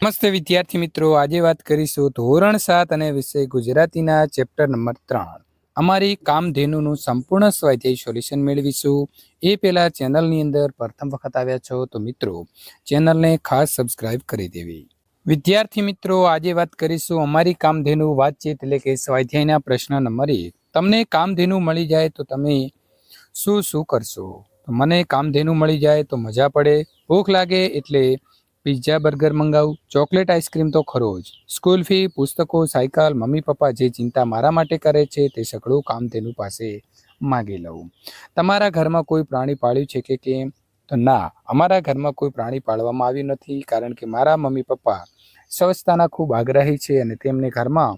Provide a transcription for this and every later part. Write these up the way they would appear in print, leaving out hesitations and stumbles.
નમસ્તે વિદ્યાર્થી મિત્રો, આજે વાત કરીશું ધોરણ 7 અને વિષય ગુજરાતીના ચેપ્ટર નંબર 3 અમારી કામધેનુનું સંપૂર્ણ સ્વાધ્યાય સોલ્યુશન મેળવીશું। એ પહેલા ચેનલની અંદર પ્રથમ વખત આવ્યા છો તો મિત્રો ચેનલને ખાસ સબસ્ક્રાઇબ કરી દેવી। વિદ્યાર્થી મિત્રો, આજે વાત કરીશું અમારી કામધેનુ વાતચીત એટલે કે સ્વાધ્યાયના પ્રશ્ન નંબર 1। તમને કામધેનુ મળી જાય તો તમે શું કરશો? તો મને કામધેનુ મળી જાય તો મજા પડે, ભૂખ લાગે એટલે पिज्जा बर्गर मंगाऊ, चॉकलेट आइसक्रीम तो खरो ज, स्कूल फी, पुस्तकों, साइकल, मम्मी पप्पा जे चिंता मारा माटे करे छे ते सगळुं कामधेनु पासे मांगी लऊं। तमारा घरमां कोई प्राणी पाळ्युं छे के केम? तो ना, अमारा घरमां कोई प्राणी पाळवामां आव्युं नथी, कारण के मारा मम्मी पप्पा स्वच्छताना खूब आग्रही छे अने तेमने घरमां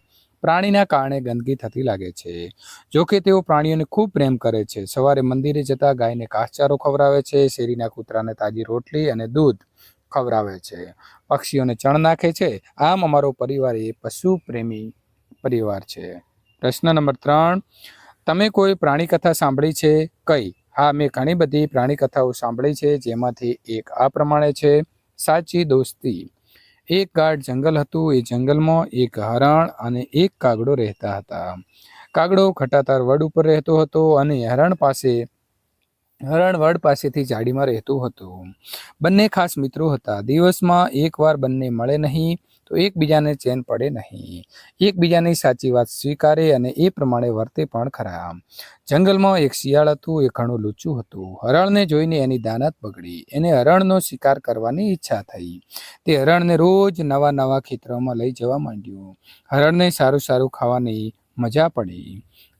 प्राणीना कारणे गंदगी थती लागे छे। जो के तेओ प्राणीओने खूब प्रेम करे छे। सवारे मंदिरे जता गायने घासचारो खवरावे छे, शेरीना कूतराने ताजी रोटली अने दूध खवरावे छे, पक्षीओने चण नाखे छे। आम अमारो परिवार ए पशु प्रेमी परिवार छे। प्रश्न नंबर 3, तमे कोई प्राणी कथा सांभळी छे? कई? हाँ, मैं घणी बधी प्राणी कथाओ सांभळी छे, जेमांथी एक आ प्रमाणे छे। साची दोस्ती। एक गाढ जंगल हतुं, ए जंगलमां एक हरण अने एक कागड़ो रहेता हता। कागड़ो खटातार वड उपर रहेतो हतो अने हरण वड पासेथी जाडीमां रहेतुं हतुं। बंने खास मित्रों हता। दिवसमां एक वार बंने मळे नहीं तो एकबीजाने चेन पड़े नहीं। एकबीजानी साची वात स्वीकारे अने ए प्रमाणे वर्ते पण खरा। जंगलमां एक शियाळ हतुं, ए घणुं लूचुं हतुं। हरणने जोईने एनी दानत बगड़ी। एने हरणनो शिकार करवानी इच्छा थई। ते हरणने रोज नवा नवा खेतरोमां लई जवा मांड्युं। हरणने सारुं सारुं खावानी मजा पड़ी।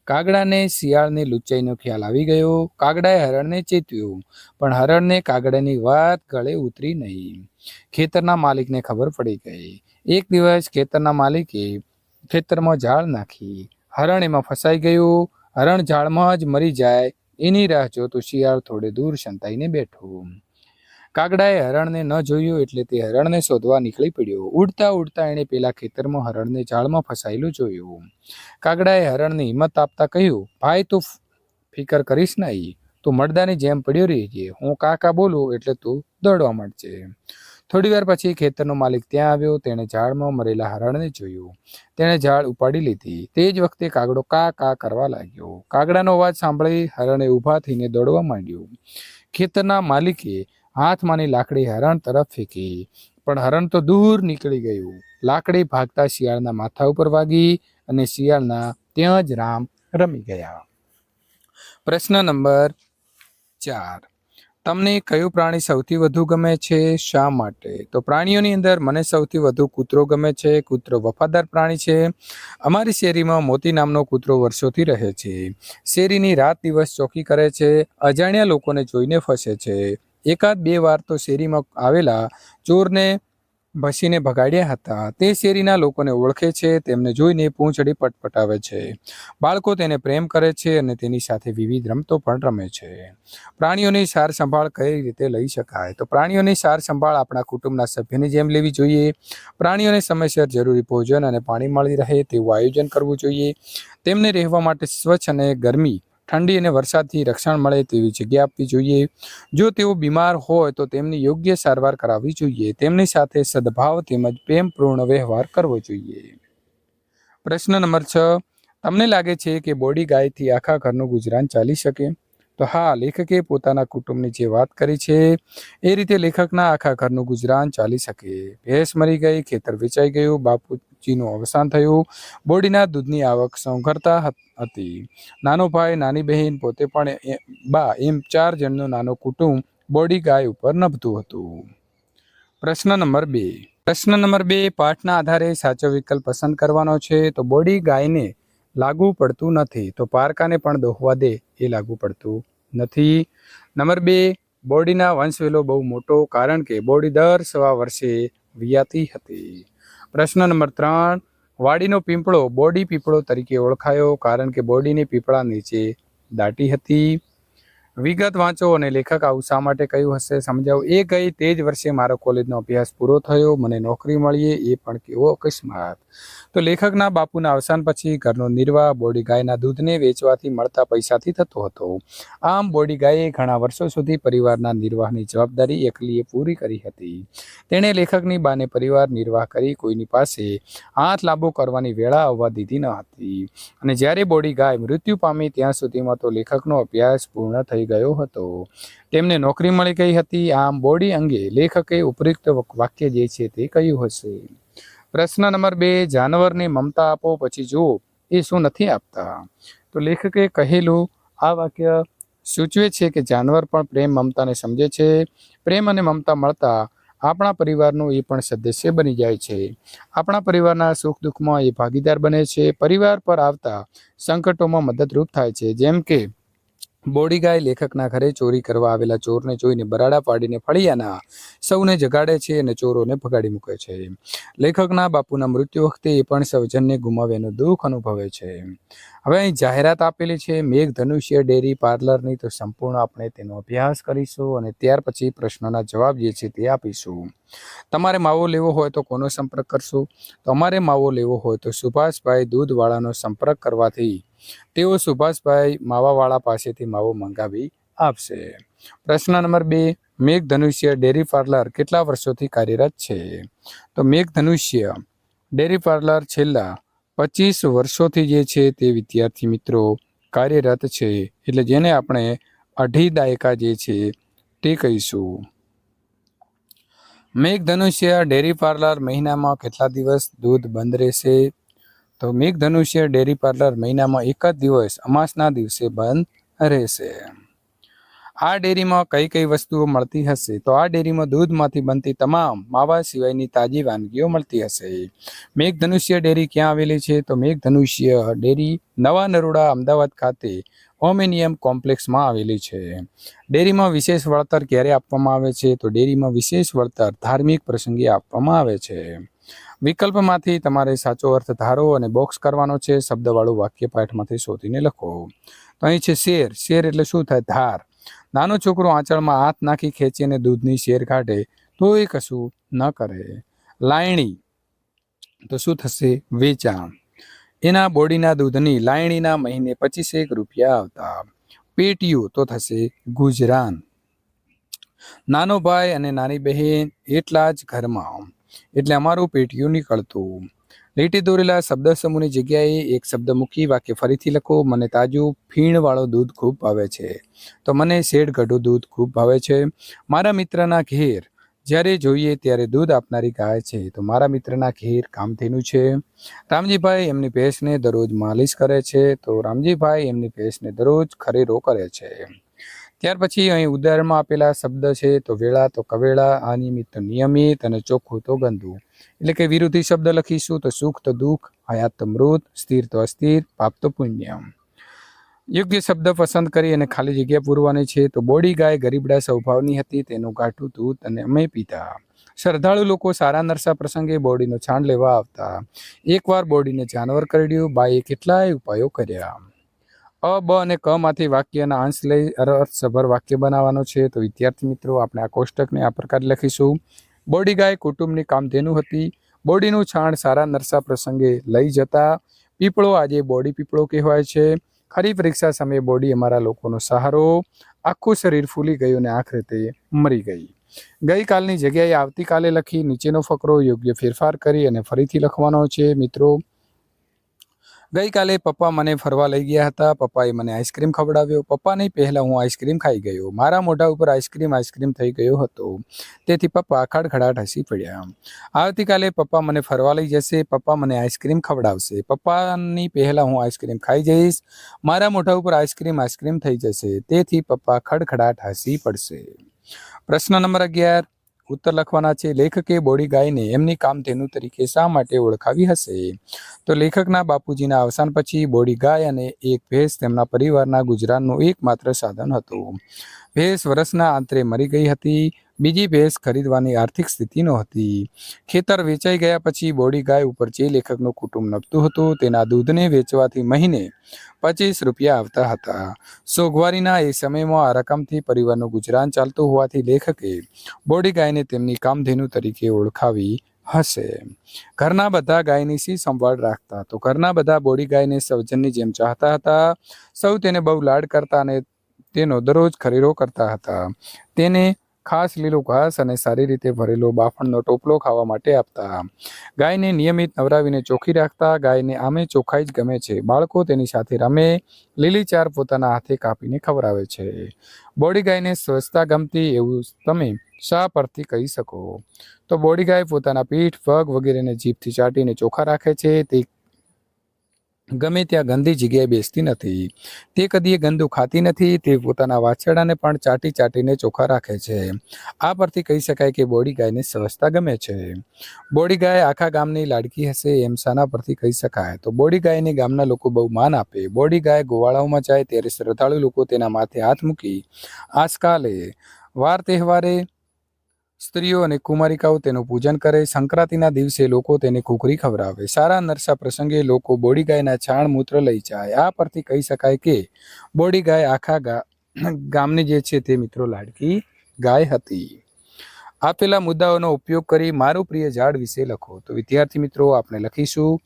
कागड़ाने शियाळनी लूचाईनो ख्याल आवी गयो। कागड़ाए हरणने चेत्युं, पण हरणने कागड़ानी वात गळे उतरी नहीं। खेतरना मालिकने खबर पड़ी गई। एक दिवस खेतरना मालिके खेतरमां जाळ नाखी। हरण एमां फसाई गयुं। हरण जाळमां ज मरी जाय एनी राह जोतुं शियाळ थोड़े दूर संताईने बेठुं। कागड़ाए हरणने न जोयुं एटले ते हरणने शोधवा નીકળી પડ્યો। उड़ता उड़ता एणे पेला खेतरमां हरणने जाळमां फसाયેલું જોયું। कागड़ाए हरणने हिम्मत आपता कह्युं, भाई तू फिकर करीश नहीं, तू मरदानी जेम पड्यो रहीजे। हूँ काका बोलूं एटले तू दौड़वा मांडजे। थोड़ी वार पछी खेतरनो मालिक त्यां आव्यो। तेणे जाळमां मरेला हरणने जोयुं। तेणे जाळ उपाड़ी लीधी। ते ज वखते कागड़ो का का करवा लाग्यो। कागड़ानो अवाज सांभळी हरणे ऊभा थईने दौड़वा मांड्युं। खेतरना मालिके हाथमांनी लाकड़ी हरण तरफ फेंकी, पण हरण तो दूर નીકળી ગયું। લાકડી ભાગતા શિયાળના માથા ઉપર વાગી અને શિયાળના ત્યાં જ રામ રમી ગયા। પ્રશ્ન નંબર 4, તમને કયું પ્રાણી સૌથી વધુ ગમે છે? શા માટે? તો પ્રાણીઓની અંદર મને સૌથી વધુ કૂતરો ગમે છે। કૂતરો વફાદાર પ્રાણી છે। અમારી શેરીમાં મોતી નામનો કૂતરો વર્ષોથી રહે છે। શેરીની રાત દિવસ ચોકી કરે છે। અજાણ્યા લોકોને જોઈને ફસે છે। एकाद बे वार तो शेरीमां आवेला चोरने भसीने भगाड्या हता। ते शेरीना लोकोने ओळखे छे। तेमने जोईने पूंछड़ी पटपटावे छे। बाळको तेने प्रेम करे छे अने तेनी साथे विविध रमतो पण रमे छे। प्राणीओनी सार संभाळ कई रीते लई शकाय? तो प्राणीओनी सार संभाळ आपणा कुटुंबना सभ्यनी जेम लेवी जोईए। प्राणीओने समयसर जरूरी भोजन अने पाणी मळी रहे तेवुं आयोजन करवुं जोईए। तेमने रहेवा माटे स्वच्छ अने गरमी ठंडी अने वरसादथी रक्षण मळे तेवी जग्या आपवी जोईए। जो तेओ बीमार होय तो तेमनी योग्य सारवार कराववी जोईए। तेमनी साथे सद्भाव तेमज प्रेमपूर्ण व्यवहार करवो जोईए। प्रश्न नंबर 6, तमने लागे छे के बोडी गायथी आखा घरनुं गुजरान चाली शके? तो हाँ, लेखके पोताना कुटुंबनी जे वात करी छे ए रीते लेखकना आखा घरनुं गुजरान चाली शके। भैंस मरी गई, खेतर वेचाई गयुं, बापूजीनुं अवसान थयुं, बोडीना दूधनी आवक संघरता हती, नानो भाई, नानी बहेन, पोते पण बा एम 4 जणनुं नानुं कुटुंब बोडी गाय उपर नभतुं हतुं। प्रश्न नंबर 2, प्रश्न नंबर 2 पाठना आधारे साचो विकल्प पसंद करवानो छे। तो बोडी गायने लागू पड़तुं नथी, तो पारकाने पण दोहवा दे ए लागू पड़तुं नथी। नंबर 2, बोडीना वंशवेलो बहु मोटो, कारण के बोडी दर 1.25 वर्षे वियाती हती। प्रश्न नंबर 3, वाडीनो पीपळो बोडी पीपळो तरीके ओळखायो, कारण के बोडीनी पीपळा नीचे दाटी हती। વિગત વાંચો અને લેખક આવું શા માટે કહ્યું હશે સમજાવો. એ ગઈ તે જ વર્ષે મારો કોલેજનો અભ્યાસ પૂરો થયો, મને નોકરી મળી, એ પણ કેવો અકસ્માત. તો લેખકના બાપુના અવસાન પછી ઘરનો નિર્વાહ બોડી ગાયના દૂધને વેચવાથી મળતા પૈસાથી થતો હતો. આમ બોડી ગાયે ઘણા વર્ષો સુધી પરિવારના નિર્વાહની જવાબદારી એકલીએ પૂરી કરી હતી. તેણે લેખકની બાને પરિવાર નિર્વાહ કરી કોઈની પાસે હાથ લાંબો કરવાની વેળા આવવા દીધી ન હતી. અને જ્યારે બોડી ગાય મૃત્યુ પામી ત્યાં સુધીમાં તો લેખકનો અભ્યાસ પૂર્ણ થઈ ગયો હતો. તેમને નોકરી મળી ગઈ હતી. આમ બોડી અંગે લેખકે ઉપયુક્ત વાક્ય જે છે તે કહ્યું હશે. પ્રશ્ન નંબર 2, જાનવરને મમતા આપો પછી જુઓ એ શું નથી આપતા. તો લેખકે કહેલું આ વાક્ય સૂચવે છે કે જાનવર પણ પ્રેમ મમતાને સમજે છે. પ્રેમ અને મમતા મળતા આપણા પરિવારનું એ પણ સદસ્ય બની જાય છે. આપણા પરિવારના સુખ દુઃખમાં એ ભાગીદાર બને છે. પરિવાર પર આવતા સંકટોમાં મદદરૂપ થાય છે. જેમ કે બોડી ગાય લેખકના ઘરે ચોરી કરવા આવેલા ચોરને જોઈને બરાડા પાડીને ફળિયાના સૌને જગાડે છે અને ચોરોને ભગાડી મૂકે છે. લેખકના બાપુના મૃત્યુ વખતે એ પણ સૌજન્ય ગુમાવ્યાનું દુઃખ અનુભવે છે. હવે અહીં જાહેરાત આપેલી છે મેઘધનુષ્ય ડેરી પાર્લરની. તો સંપૂર્ણ આપણે તેનો અભ્યાસ કરીશું અને ત્યાર પછી પ્રશ્નોના જવાબ જે છે તે આપીશું. તમારે માવો લેવો હોય તો કોનો સંપર્ક કરશો? તો અમારે માવો લેવો હોય તો સુભાષભાઈ દૂધવાળાનો સંપર્ક કરવાથી તેઓ સુભાષભાઈ માવાવાળા પાસેથી માવો મંગાવી આપશે. પ્રશ્ન નંબર 2, મેઘધનુષ્ય ડેરી પાર્લર કેટલા વર્ષોથી કાર્યરત છે? તો મેઘધનુષ્ય ડેરી પાર્લર છેલ્લા 25 વર્ષોથી જે છે તે વિદ્યાર્થી મિત્રો કાર્યરત છે. એટલે જેને આપણે 2.5 દાયકા જે છે તે કહીશું. મેઘધનુષ્ય ડેરી પાર્લર મહિનામાં કેટલા દિવસ દૂધ બંધ રહેશે? તો મેઘધનુષ્ય ડેરી પાર્લર મહિનામાં એક જ દિવસ અમાસના દિવસે બંધ રહેશે. આ ડેરીમાં કઈ કઈ વસ્તુઓ મળતી હશે? તો આ ડેરીમાં દૂધમાંથી બનતી તમામ માવા સિવાયની તાજી વાનગીઓ મળતી હશે. મેઘધનુષ્ય ડેરી ક્યાં આવેલી છે? તો મેઘધનુષ્ય ડેરી નવા નરોડા અમદાવાદ ખાતે ઓમેનિયમ કોમ્પ્લેક્સમાં આવેલી છે. ડેરીમાં વિશેષ વળતર ક્યારે આપવામાં આવે છે? તો ડેરીમાં વિશેષ વળતર ધાર્મિક પ્રસંગે આપવામાં આવે છે. વિકલ્પમાંથી તમારે સાચો અર્થ ધારો અને બોક્સ કરવાનો છે. શબ્દવાળું વાક્ય પાઠમાંથી શોધીને લખો. તો અહીં છે શેર. શેર એટલે શું થાય? ધાર. નાનો છોકરો આંચળમાં હાથ નાખી ખેંચીને દૂધની શેર કાઢે તો એ કશું ન કરે. લાયણી તો શું થશે? વેચાણ. એના બોડીના દૂધની લાયણીના મહિને 25 રૂપિયા આવતા. પેટીયું તો થશે ગુજરાન. નાનો ભાઈ અને નાની બહેન એટલા જ ઘરમાં એટલે અમારું પેટીયું નીકળતું. લીટી દોરેલા શબ્દ સમૂહની જગ્યાએ એક શબ્દ મૂકી વાક્ય ફરીથી લખો. મને તાજું ફીણવાળો દૂધ ખૂબ ભાવે છે. તો મને શેડ ગઢું દૂધ ખૂબ ભાવે છે. મારા મિત્રના ઘેર જ્યારે જોઈએ ત્યારે દૂધ આપનારી ગાય છે. તો મારા મિત્રના ઘેર કામધેનુ છે. રામજીભાઈ એમની ભેંસને દરરોજ માલિશ કરે છે. તો રામજીભાઈ એમની ભેંસને દરરોજ ખરેરો કરે છે. ત્યાર પછી અહીં ઉદાહરણમાં આપેલા શબ્દ છે તો વેળા તો કવેળા, અનિયમિત તો નિયમિત અને ચોખ્ખું તો ગંદુ. એટલે કે વિરોધી શબ્દ લખીશું તો સુખ તો દુઃખ, હયાત તો મૃત, સ્થિર તો અસ્થિર, પાપ તો પુણ્ય. યોગ્ય શબ્દ પસંદ કરી અને ખાલી જગ્યા પૂરવાની છે. તો બોડી ગાય ગરીબડા સ્વભાવની હતી, તેનું ગાંઠું દૂધ અને અમે પીતા. શ્રદ્ધાળુ લોકો સારા નરસા પ્રસંગે બોડીનો છાણ લેવા આવતા. એકવાર બોડીને જાનવર કરડ્યું, બાઈએ કેટલાય ઉપાયો કર્યા. અ, બ અને ક માંથી વાક્યના અંશ લઈ અર્થસભર વાક્ય બનાવવાનો છે. તો વિદ્યાર્થી મિત્રો આપણે આ કોષ્ટકને આ પ્રકારે લખીશું. બોડી ગાય કુટુંબની કામધેનુ હતી. બોડીનું છાણ સારા નરસા પ્રસંગે લઈ જતા. પીપળો આજે બોડી પીપળો કહેવાય છે. ખરી પરીક્ષા સમયે બોડી અમારા લોકોનો સહારો. આખું શરીર ફૂલી ગયું અને આખરે તે મરી ગઈ. ગઈકાલની જગ્યાએ આવતીકાલે લખી નીચેનો ફકરો યોગ્ય ફેરફાર કરી અને ફરીથી લખવાનો છે. મિત્રો ગઈકાલે પપ્પા મને ફરવા લઈ ગયા હતા. પપ્પાએ મને આઈસ્ક્રીમ ખવડાવ્યો. પપ્પા નહીં પહેલા હું આઈસ્ક્રીમ ખાઈ ગયો. મારા મોઢા ઉપર આઈસ્ક્રીમ થઈ ગયો હતો. તેથી પપ્પા ખડખડાટ હસી પડ્યા. આવતીકાલે પપ્પા મને ફરવા લઈ જશે. પપ્પા મને આઈસ્ક્રીમ ખવડાવશે. પપ્પાની પહેલા હું આઈસ્ક્રીમ ખાઈ જઈશ. મારા મોઢા ઉપર આઈસ્ક્રીમ થઈ જશે. તેથી પપ્પા ખડખડાટ હસી પડશે. પ્રશ્ન નંબર 11 ઉત્તર લખવાના છે. લેખકે બોડી ગાયને એમની કામધેનુ તરીકે શા માટે ઓળખાવી હશે? તો લેખકના બાપુજીના અવસાન પછી બોડી ગાય અને એક ભેંસ તેમના પરિવારના ગુજરાનનું એકમાત્ર સાધન હતું. ભેંસ વર્ષના અંતરે મરી ગઈ હતી. બીજી ભેંસ ખરીદવાની આર્થિક સ્થિતિ નહોતી. ખેતર વેચાઈ ગયા પછી બોડી ગાય ઉપર જે લેખકનું કુટુંબ નભતું હતું તેના દૂધને વેચવાથી મહિને 25 રૂપિયા આવતા હતા. સોંગવારીના એ સમયમાં આ રકમથી પરિવારનું ગુજરાન ચાલતું હોવાથી લેખકે બોડી ગાયને તેમની કામધેનુ તરીકે ઓળખાવી હશે. ઘરના બધા ગાયની સી સંભાળ રાખતા તો ઘરના બધા બોડી ગાયને સવજનની જેમ ચાહતા હતા. સૌ તેને બહુ લાડ કરતા અને તેનો દરરોજ ખરીરો કરતા હતા. તેને ખાસ લીલું ઘાસ અને સારી રીતે ભરેલો બાફણનો ટોપલો ખાવા માટે આપતા. ગાયને નિયમિત નવરાવીને ચોખ્ખી રાખતા. ગાયને આમે ચોખ્ખાઈ જ ગમે છે. બાળકો તેની સાથે રમે. લીલી ચાર પોતાના હાથે કાપીને ખવડાવે છે. બોડી ગાયને સ્વચ્છતા ગમતી એવું તમે શા પરથી કહી શકો? તો બોડી ગાય પોતાના પીઠ, પગ વગેરેને જીભથી ચાટીને ચોખ્ખા રાખે છે. તે ગમે ત્યાં ગંદી જગ્યાએ બેસતી નથી. તે કદીએ ગંદુ ખાતી નથી. તે પોતાના વાછરડાને પણ ચાટી ચાટીને ચોખ્ખા રાખે છે. આ પરથી કહી શકાય કે બોડી ગાયને સ્વચ્છતા ગમે છે. બોડી ગાય આખા ગામની લાડકી હશે એમ શાના પરથી કહી શકાય? તો બોડી ગાયને ગામના લોકો બહુ માન આપે. બોડી ગાય ગોવાળાઓમાં જાય ત્યારે શ્રદ્ધાળુ લોકો તેના માથે હાથ મૂકી આંચકા લે. વાર તહેવારે સ્ત્રીઓ અને કુમારિકાઓ તેનું પૂજન કરે. સંક્રાંતિના દિવસે લોકો તેને ઘૂઘરી ખવડાવે. સારા નરસા પ્રસંગે લોકો બોડી ગાયના છાણ મૂત્ર લઈ જાય. આ પરથી કહી શકાય કે બોડી ગાય આખા ગામની જે છે તે મિત્રો લાડકી ગાય હતી. આપેલા મુદ્દાઓનો ઉપયોગ કરી મારું પ્રિય ઝાડ વિશે લખો. તો વિદ્યાર્થી મિત્રો આપણે લખીશું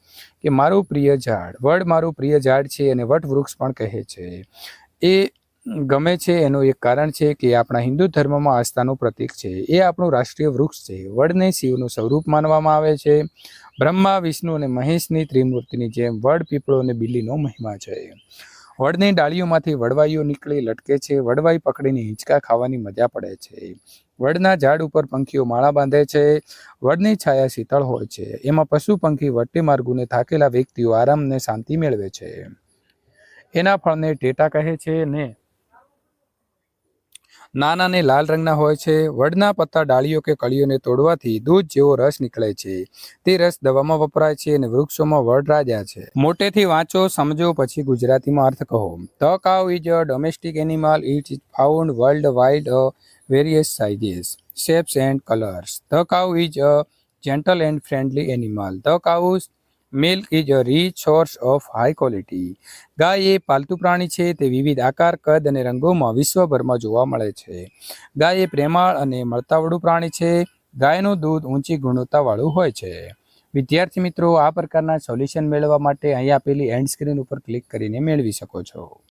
કે મારું પ્રિય ઝાડ. વડ મારું પ્રિય ઝાડ છે અને વટવૃક્ષ પણ કહે છે. એ ગમે છે એનું એક કારણ છે કે આપણા હિન્દુ ધર્મમાં આસ્થાનું પ્રતીક છે. એ આપણું રાષ્ટ્રીય વૃક્ષ છે. વડને શિવનું સ્વરૂપ માનવામાં આવે છે. બ્રહ્મા, વિષ્ણુ અને મહેશની ત્રિમૂર્તિની જેમ વડ, પીપળો અને બિલીનો મહિમા છે. વડની ડાળીઓમાંથી વડવાઈઓ નીકળી લટકે છે. વડવાઈ પકડીને હિંચકા ખાવાની મજા પડે છે. વડના ઝાડ ઉપર પંખીઓ માળા બાંધે છે. વડની છાયા શીતળ હોય છે. એમાં પશુ પંખી વટ્ટી માર્ગોને થાકેલા વ્યક્તિઓ આરામ અને શાંતિ મેળવે છે. એના ફળને ટેટા કહે છે ને નાના ને લાલ રંગના હોય છે. વડના પત્તા, ડાળીઓ કે કળીઓને તોડવાથી દૂધ જેવો રસ નીકળે છે. તે રસ દવામાં વપરાય છે અને વૃક્ષોમાં વડરાજા છે. મોટેથી વાંચો, સમજો, પછી ગુજરાતીમાં અર્થ કહો. The cow is a domestic animal. It is found world wide various sizes, shapes and colors. The cow is a gentle and friendly animal. The cow's milk is a rich source of high quality. ગાય એ પાલતુ પ્રાણી છે. તે વિવિધ આકાર, કદ અને રંગોમાં વિશ્વભરમાં જોવા મળે છે. ગાય એ પ્રેમાળ અને મળતાવળું પ્રાણી છે. ગાયનું દૂધ ઊંચી ગુણવત્તાવાળું હોય છે. વિદ્યાર્થી મિત્રો આ પ્રકારના સોલ્યુશન મેળવવા માટે અહીં આપેલી એન્ડ સ્ક્રીન ઉપર ક્લિક કરીને મેળવી શકો છો.